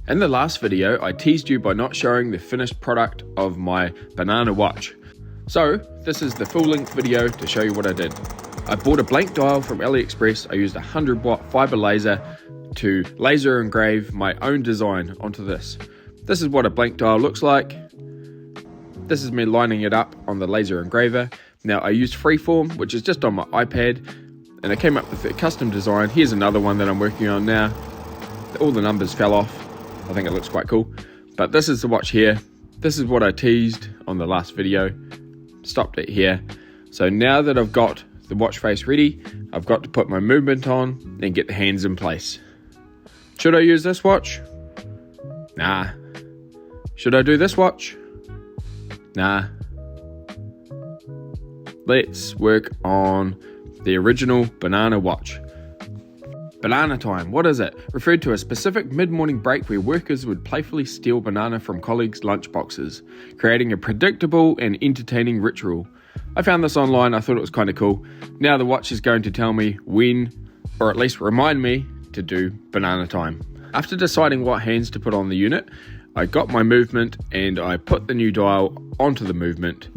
In the last video, I teased you by not showing the finished product of my banana watch. So, this is the full-length video to show you what I did. I bought a blank dial from AliExpress. I used a 100-watt fiber laser to laser engrave my own design onto this. This is what a blank dial looks like. This is me lining it up on the laser engraver. Now, I used Freeform, which is just on my iPad, and I came up with a custom design. Here's another one that I'm working on now. All the numbers fell off. I think it looks quite cool. But this is the watch here. This is what I teased on the last video. Stopped it here. So now that I've got the watch face ready, I've got to put my movement on and get the hands in place. Should I use this watch? Nah. Should I do this watch? Nah. Let's work on the original banana watch. Banana time, what is it? Referred to a specific mid-morning break where workers would playfully steal banana from colleagues' lunchboxes, creating a predictable and entertaining ritual. I found this online, I thought it was kind of cool. Now the watch is going to tell me when, or at least remind me, to do banana time. After deciding what hands to put on the unit, I got my movement and I put the new dial onto the movement.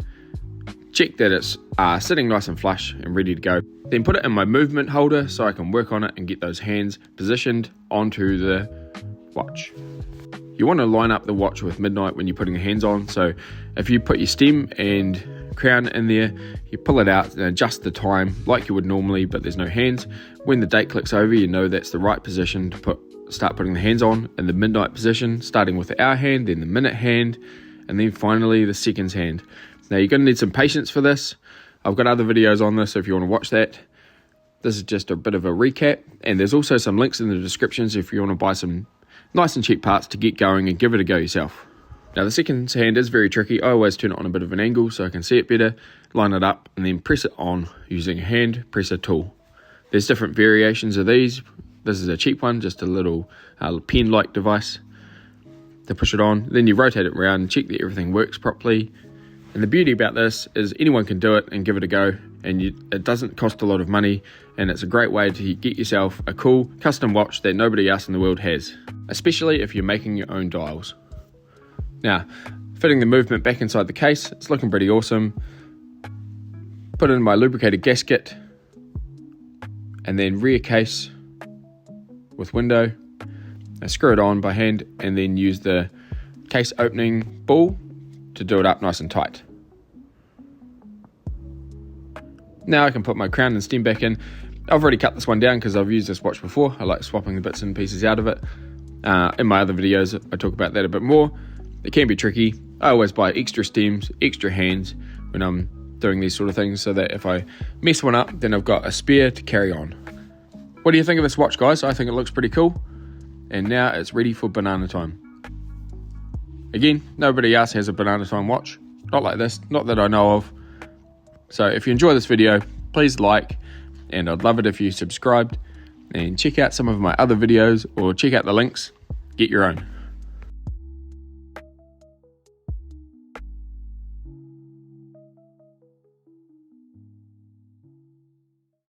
Check that it's sitting nice and flush and ready to go. Then put it in my movement holder so I can work on it and get those hands positioned onto the watch. You want to line up the watch with midnight when you're putting the hands on. So if you put your stem and crown in there, you pull it out and adjust the time like you would normally, but there's no hands. When the date clicks over, you know that's the right position to start putting the hands on in the midnight position, starting with the hour hand, then the minute hand, and then finally the seconds hand. Now you're going to need some patience for this. I've got other videos on this if you want to watch that. This is just a bit of a recap, and there's also some links in the descriptions if you want to buy some nice and cheap parts to get going and give it a go yourself. Now the seconds hand is very tricky. I always turn it on a bit of an angle so I can see it better, line it up, and then press it on using a hand presser tool. There's different variations of these. This is a cheap one, just a little pen-like device to push it on. Then you rotate it around and check that everything works properly. And the beauty about this is anyone can do it and give it a go, and it doesn't cost a lot of money, and it's a great way to get yourself a cool custom watch that nobody else in the world has, especially if you're making your own dials. Now, fitting the movement back inside the case, it's looking pretty awesome. Put in my lubricated gasket, and then rear case with window. I screw it on by hand, and then use the case opening ball to do it up nice and tight. Now I can put my crown and stem back in. I've already cut this one down because I've used this watch before. I like swapping the bits and pieces out of it. In my other videos I talk about that a bit more. It can be tricky. I always buy extra stems, extra hands when I'm doing these sort of things, so that if I mess one up, then I've got a spare to carry on. What do you think of this watch, guys? I think it looks pretty cool. And now it's ready for banana time. Again, nobody else has a banana time watch. Not like this, not that I know of. So if you enjoy this video, please like, and I'd love it if you subscribed, and check out some of my other videos, or check out the links, get your own.